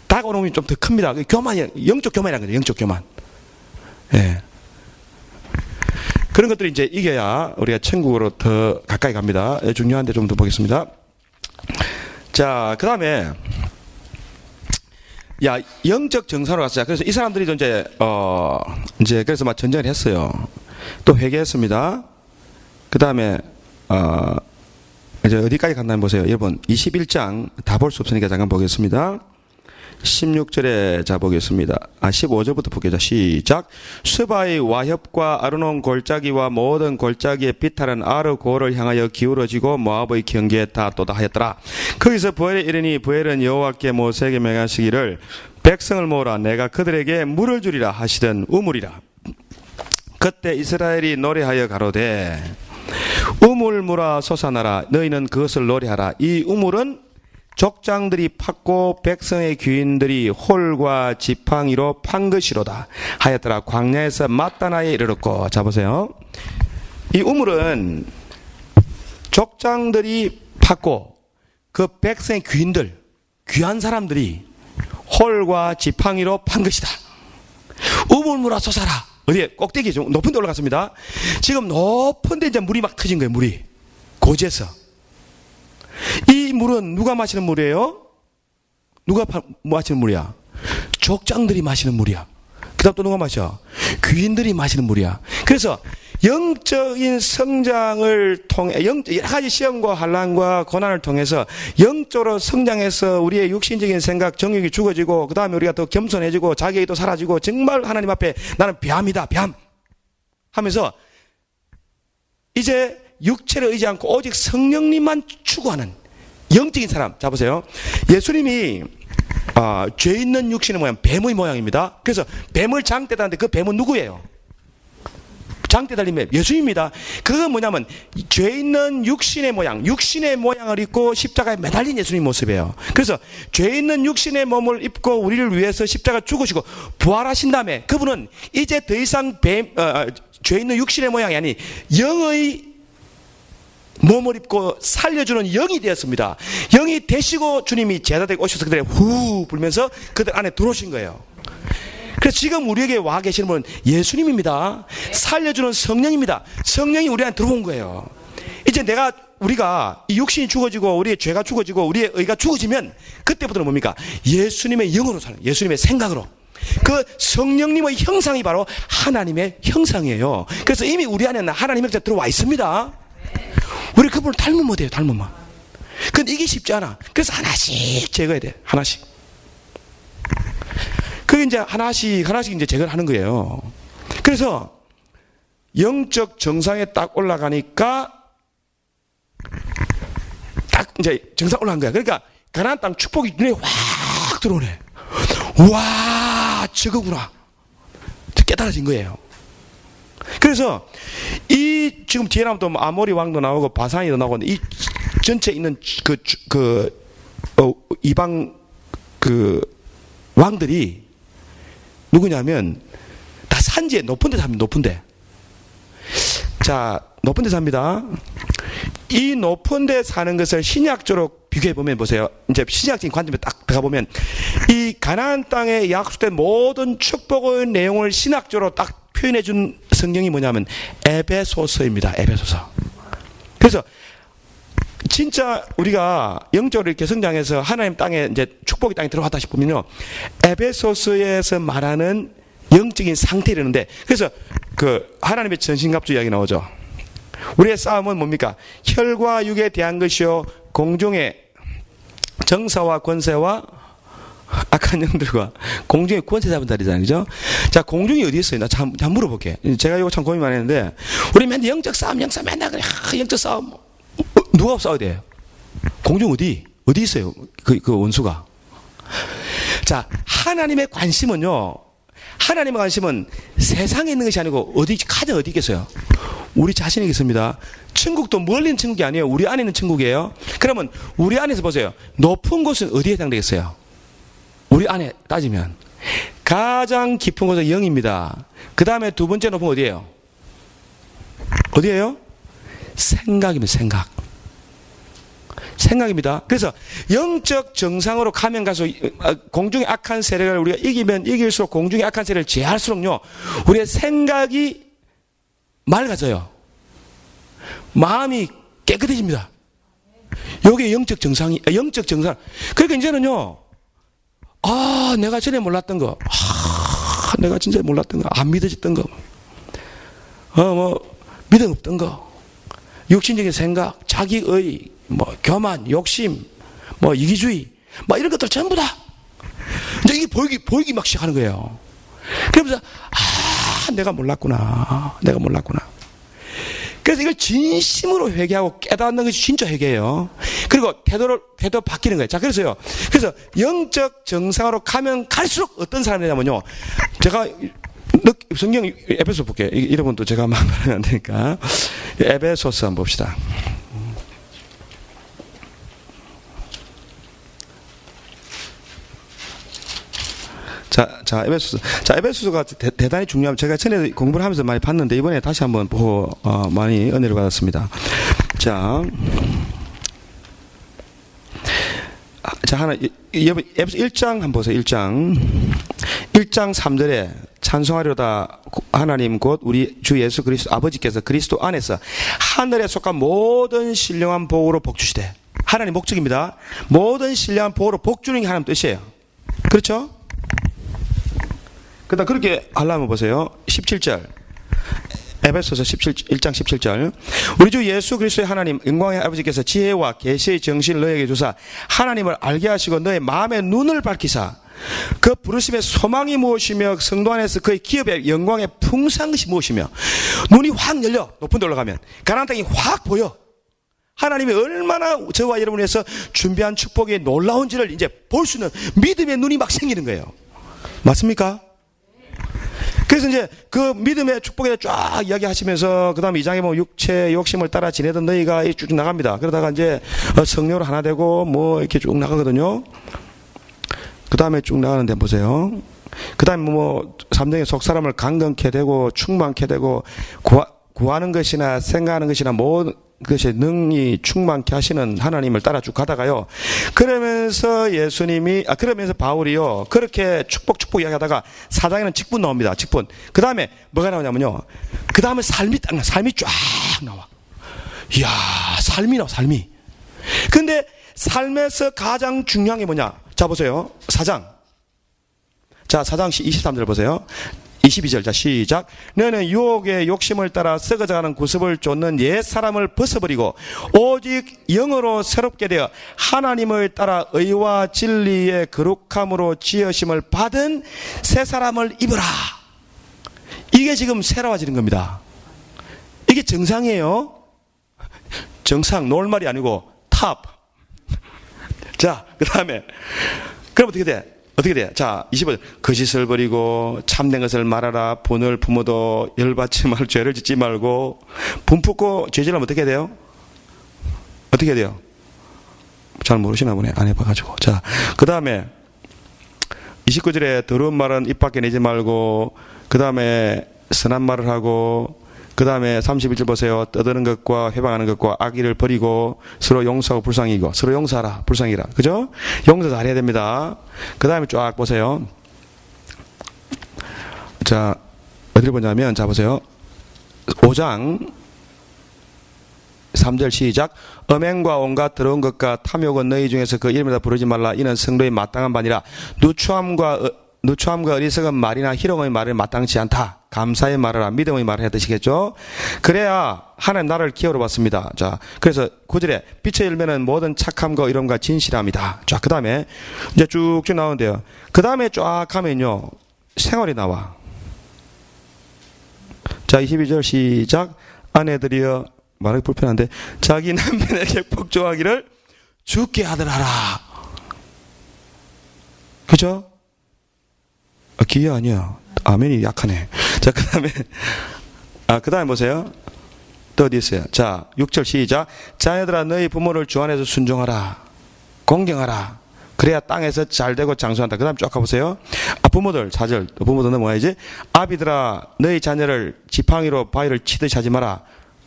다가오는 좀 더 큽니다. 교만이, 영적 교만이라는 거죠. 영적 교만. 예. 그런 것들이 이제 이겨야 우리가 천국으로 더 가까이 갑니다. 중요한데 좀 더 보겠습니다. 자, 그 다음에, 영적 정사로 갔어요. 그래서 이 사람들이 이제 그래서 막 전쟁을 했어요. 또 회개했습니다. 그 다음에 이제 어디까지 갔나 보세요. 여러분 21장 다 볼 수 없으니까 잠깐 보겠습니다. 16절에 자 보겠습니다. 15절부터 보겠죠. 시작. 스바의 와협과 아르논 골짜기와 모든 골짜기에 비탈은 아르고를 향하여 기울어지고 모압의 경계에 다 도달하였더라. 거기서 부엘에 이르니 부엘은 여호와께 모세에게 명하시기를 백성을 모으라 내가 그들에게 물을 주리라 하시던 우물이라. 그때 이스라엘이 노래하여 가로되 우물물아 솟아나라 너희는 그것을 노래하라. 이 우물은 족장들이 팠고 백성의 귀인들이 홀과 지팡이로 판 것이로다 하였더라. 광야에서 마따나에 이르렀고. 자 보세요. 이 우물은 족장들이 팠고 그 백성의 귀인들 귀한 사람들이 홀과 지팡이로 판 것이다. 우물물아 솟아라. 어디에? 꼭대기에 좀 높은 데 올라갔습니다. 지금 높은 데 이제 물이 막 터진 거예요. 물이 고지에서. 이 물은 누가 마시는 물이에요? 누가 마시는 물이야? 족장들이 마시는 물이야. 그 다음 또 누가 마셔? 귀인들이 마시는 물이야. 그래서 영적인 성장을 통해 여러 가지 시험과 환난과 고난을 통해서 영적으로 성장해서 우리의 육신적인 생각, 정욕이 죽어지고 그 다음에 우리가 더 겸손해지고 자기애도 사라지고 정말 하나님 앞에 나는 뱀이다 뱀 하면서 이제 육체를 의지 않고 오직 성령님만 추구하는 영적인 사람. 자 보세요. 예수님이 죄 있는 육신의 모양, 뱀의 모양입니다. 그래서 뱀을 장대 달는데 그 뱀은 누구예요? 장대 달린 뱀, 예수님입니다. 그건 뭐냐면 죄 있는 육신의 모양, 육신의 모양을 입고 십자가에 매달린 예수님 모습이에요. 그래서 죄 있는 육신의 몸을 입고 우리를 위해서 십자가 죽으시고 부활하신 다음에 그분은 이제 더 이상 죄 있는 육신의 모양이 아닌 영의 몸을 입고 살려주는 영이 되었습니다. 영이 되시고 주님이 제자들에게 오셔서 그들의 후 불면서 그들 안에 들어오신 거예요. 그래서 지금 우리에게 와 계시는 분은 예수님입니다. 살려주는 성령입니다. 성령이 우리 안에 들어온 거예요. 이제 우리가 이 육신이 죽어지고 우리의 죄가 죽어지고 우리의 의가 죽어지면 그때부터는 뭡니까? 예수님의 영으로 사는, 예수님의 생각으로. 그 성령님의 형상이 바로 하나님의 형상이에요. 그래서 이미 우리 안에는 하나님의 형상이 들어와 있습니다. 우리 그분을 닮으면 못해요. 닮으면. 근데 이게 쉽지 않아. 그래서 하나씩 제거해야 돼. 하나씩. 그게 이제 하나씩 이제 제거를 하는 거예요. 그래서 영적 정상에 딱 올라가니까 딱 이제 정상 올라간 거야. 그러니까 가나안 땅 축복이 눈에 확 들어오네. 와, 저거구나. 깨달아진 거예요. 그래서 이 지금 뒤에 나오면 또 아모리 왕도 나오고 바산이도 나오고 이 전체에 있는 이방 왕들이 누구냐면 다 산지에 높은 데 삽니다. 높은 데. 자, 높은 데 삽니다. 이 높은 데 사는 것을 신약적으로 비교해 보면 보세요. 이제 신약적인 관점에 딱 들어가 보면 이 가나안 땅에 약속된 모든 축복의 내용을 신학적으로 딱 표현해 준 성경이 뭐냐면 에베소서입니다. 에베소서. 그래서 진짜 우리가 영적으로 이렇게 성장해서 하나님 땅에 이제 축복의 땅에 들어갔다 싶으면요. 에베소서에서 말하는 영적인 상태라는데 그래서 그 하나님의 전신갑주 이야기 나오죠. 우리의 싸움은 뭡니까? 혈과 육에 대한 것이요. 공중의 정사와 권세와 악한 영들과 공중의 권세 잡은 자리잖아요. 그죠? 자, 공중이 어디 있어요? 나 참 물어볼게. 제가 이거 참 고민 많이 했는데, 우리 맨날 영적 싸움 맨날 그래. 영적 싸움. 누가 싸워야 돼요? 공중 어디 있어요? 그 원수가. 자, 하나님의 관심은요, 하나님의 관심은 세상에 있는 것이 아니고 가장 어디 있겠어요? 우리 자신에 있습니다. 천국도 멀리 있는 천국이 아니에요. 우리 안에 있는 천국이에요. 그러면 우리 안에서 보세요. 높은 곳은 어디에 해당되겠어요? 우리 안에 따지면 가장 깊은 곳은 영입니다. 그 다음에 두 번째 높은 어디예요? 어디예요? 생각입니다. 생각입니다. 그래서 영적 정상으로 가면 가서 공중의 악한 세력을 우리가 이기면 이길수록 공중의 악한 세력을 제할수록요 우리의 생각이 맑아져요. 마음이 깨끗해집니다. 여기에 영적 정상. 그러니까 이제는요, 내가 전에 몰랐던 거, 내가 진짜 몰랐던 거, 안 믿어졌던 거, 믿음 없던 거, 육신적인 생각, 자기의, 교만, 욕심, 이기주의, 이런 것들 전부 다. 이제 이게 보이기 막 시작하는 거예요. 그러면서, 내가 몰랐구나. 그래서 이걸 진심으로 회개하고 깨닫는 것이 진짜 회개예요. 그리고 태도 바뀌는 거예요. 자, 그래서 영적 정상으로 가면 갈수록 어떤 사람이 되냐면요. 제가 성경 에베소 볼게요. 이런 또 제가 말하면 안 되니까. 에베소서 한번 봅시다. 자, 에베소서가 대단히 중요합니다. 제가 전에 공부를 하면서 많이 봤는데, 이번에 다시 한번 보고, 많이 은혜를 받았습니다. 자, 에베소 1장 한번 보세요. 1장 3절에 찬송하려다 하나님 곧 우리 주 예수 그리스도 아버지께서 그리스도 안에서 하늘에 속한 모든 신령한 복으로 복주시되. 하나님 목적입니다. 모든 신령한 복으로 복주는 게 하나님 뜻이에요. 그렇죠? 그다음 그렇게 하려면 보세요. 17절. 에베소서 1장 17절. 우리 주 예수 그리스도의 하나님 영광의 아버지께서 지혜와 계시의 정신을 너에게 주사 하나님을 알게 하시고 너의 마음의 눈을 밝히사 그 부르심의 소망이 무엇이며 성도 안에서 그의 기업의 영광의 풍성한 것이 무엇이며. 눈이 확 열려. 높은 데 올라가면 가나안 땅이 확 보여. 하나님이 얼마나 저와 여러분을 위해서 준비한 축복이 놀라운지를 이제 볼 수 있는 믿음의 눈이 막 생기는 거예요. 맞습니까? 그래서 이제 그 믿음의 축복에 쫙 이야기하시면서 그 다음에 2장에 보면 육체의 욕심을 따라 지내던 너희가 쭉 나갑니다. 그러다가 이제 성령으로 하나 되고 이렇게 쭉 나가거든요. 그 다음에 쭉 나가는데 보세요. 그 다음에 3장에 속 사람을 강건케 되고 충만케 되고 구하는 것이나 생각하는 것이나 모든 그것이 능히 충만케 하시는 하나님을 따라 쭉 가다가요. 그러면서 그러면서 바울이요. 그렇게 축복 이야기하다가 4장에는 직분 나옵니다. 직분. 그 다음에 뭐가 나오냐면요. 그 다음에 삶이 쫙 나와. 이야, 삶이 나와, 삶이. 근데 삶에서 가장 중요한 게 뭐냐? 자, 보세요. 4장. 자, 4장 23절 보세요. 22절, 자, 시작. 너는 유혹의 욕심을 따라 썩어져가는 구습을 쫓는 옛 사람을 벗어버리고 오직 영으로 새롭게 되어 하나님을 따라 의와 진리의 거룩함으로 지으심을 받은 새 사람을 입어라. 이게 지금 새로워지는 겁니다. 이게 정상이에요. 정상, 놀말이 아니고 탑. 자, 그 다음에 그럼 어떻게 돼? 자, 25절. 거짓을 버리고 참된 것을 말하라. 분을 품어도 열받지 말고 죄를 짓지 말고. 분 품고 죄질하면 어떻게 돼요? 잘 모르시나 보네. 안 해봐가지고. 자, 그 다음에 29절에 더러운 말은 입 밖에 내지 말고, 그 다음에 선한 말을 하고, 그 다음에 31절 보세요. 떠드는 것과 회방하는 것과 악의를 버리고 서로 용서하고 불쌍히 이기고. 서로 용서하라. 불쌍히라. 그죠? 용서 잘해야 됩니다. 그 다음에 쫙 보세요. 자, 어디를 보냐면, 자, 보세요. 5장 3절 시작. 음행과 온갖 더러운 것과 탐욕은 너희 중에서 그 이름에다 부르지 말라. 이는 성도의 마땅한 바니라. 누추함과 어리석은 말이나 희롱의 말을 마땅치 않다. 감사의 말을 하라. 믿음의 말을 해야 되시겠죠? 그래야 하나님 나를 기업으로 받습니다. 자, 그래서 9절에 빛의 열매는 모든 착함과 의로움과 진실함이다. 자, 그 다음에 이제 쭉쭉 나오는데요. 그 다음에 쫙 하면요. 생활이 나와. 자, 22절 시작. 아내들이여, 말하기 불편한데, 자기 남편에게 복종하기를 주께 하더라라. 그죠? 기회 아니야. 아멘이 약하네. 자, 그 다음에 보세요. 또 어디 있어요? 자, 6절 시작. 자녀들아, 너희 부모를 주 안에서 순종하라. 공경하라. 그래야 땅에서 잘되고 장수한다. 그 다음 쭉 가보세요. 부모들, 4절. 부모들 넘어가야지. 아비들아, 너희 자녀를 지팡이로 바위를 치듯이 하지 마라.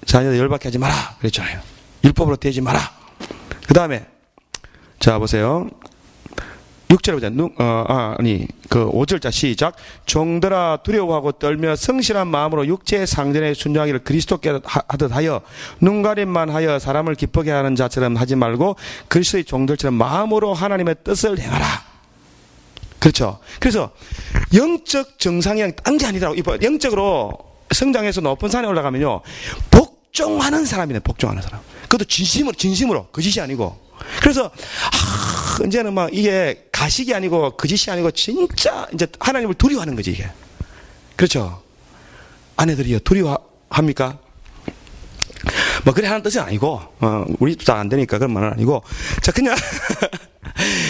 자녀들 열받게 하지 마라. 그랬잖아요. 율법으로 대지 마라. 그 다음에, 자, 보세요. 6절에 보자. 5절자 시작. 종들아 두려워하고 떨며 성실한 마음으로 육체의 상전에 순종하기를 그리스도께 하듯 하여 눈 가림만 하여 사람을 기쁘게 하는 자처럼 하지 말고 그리스도의 종들처럼 마음으로 하나님의 뜻을 행하라. 그렇죠. 그래서 영적 정상이 딴 게 아니더라고. 영적으로 성장해서 높은 산에 올라가면요, 복종하는 사람이네, 복종하는 사람. 그것도 진심으로, 거짓이 아니고. 그래서, 이제는 막 이게 가식이 아니고, 거짓이 아니고, 진짜, 이제 하나님을 두려워하는 거지, 이게. 그렇죠? 아내들이요, 두려워합니까? 뭐, 그래 하는 뜻은 아니고, 우리도 잘 안 되니까 그런 말은 아니고. 자, 그냥,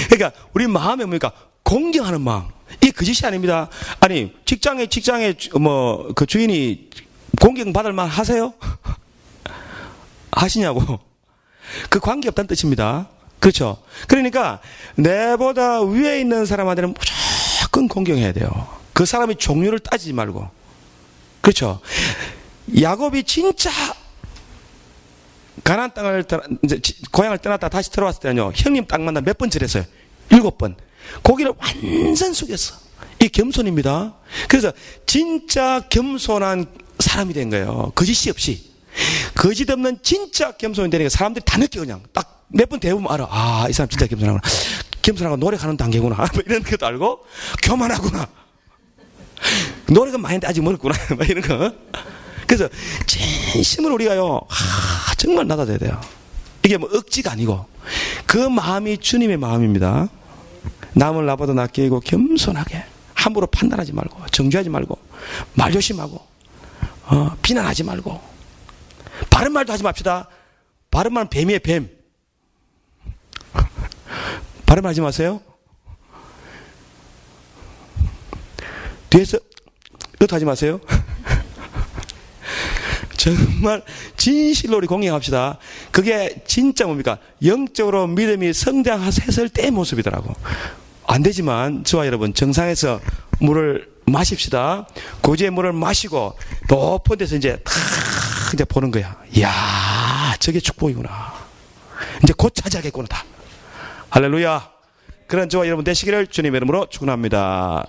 그러니까, 우리 마음에 뭡니까? 공경하는 마음. 이게 거짓이 아닙니다. 아니, 직장에, 그 주인이 공경받을 만 하세요? 하시냐고. 그 관계 없다는 뜻입니다. 그렇죠? 그러니까, 내보다 위에 있는 사람한테는 무조건 공경해야 돼요. 그 사람의 종류를 따지지 말고. 그렇죠? 야곱이 진짜 가나안 땅을 이제 고향을 떠났다 다시 들어왔을 때는요, 형님 땅 만나 몇 번 절했어요? 7번. 고기를 완전 숙였어. 이 겸손입니다. 그래서 진짜 겸손한 사람이 된 거예요. 거짓이 없이. 거짓 없는 진짜 겸손이 되니까 사람들이 다 느껴. 그냥 딱 몇 번 대보면 알아. 이 사람 진짜 겸손하구나. 겸손하고 노력하는 단계구나. 뭐 이런 것도 알고, 교만하구나. 노력은 많이 했는데 아직 멀었구나. 뭐 이런 거. 그래서 진심으로 우리가요, 정말 나다져야 돼요. 이게 뭐 억지가 아니고 그 마음이 주님의 마음입니다. 남을 나보다 낫게 여기고 겸손하게, 함부로 판단하지 말고, 정죄하지 말고, 말조심하고, 비난하지 말고, 바른 말도 하지 맙시다. 바른 말은 뱀이에요, 뱀. 바른 말 하지 마세요. 뒤에서 하지 마세요. 정말 진실로 우리 공경합시다. 그게 진짜 뭡니까? 영적으로 믿음이 성장했을 때의 모습이더라고. 안 되지만 저와 여러분 정상에서 물을 마십시다. 고지의 물을 마시고 높은 데서 이제 탁 이제 보는 거야. 이야, 저게 축복이구나. 이제 곧 차지하겠구나. 다. 할렐루야. 그런 저와 여러분 되시기를 주님의 이름으로 축원합니다.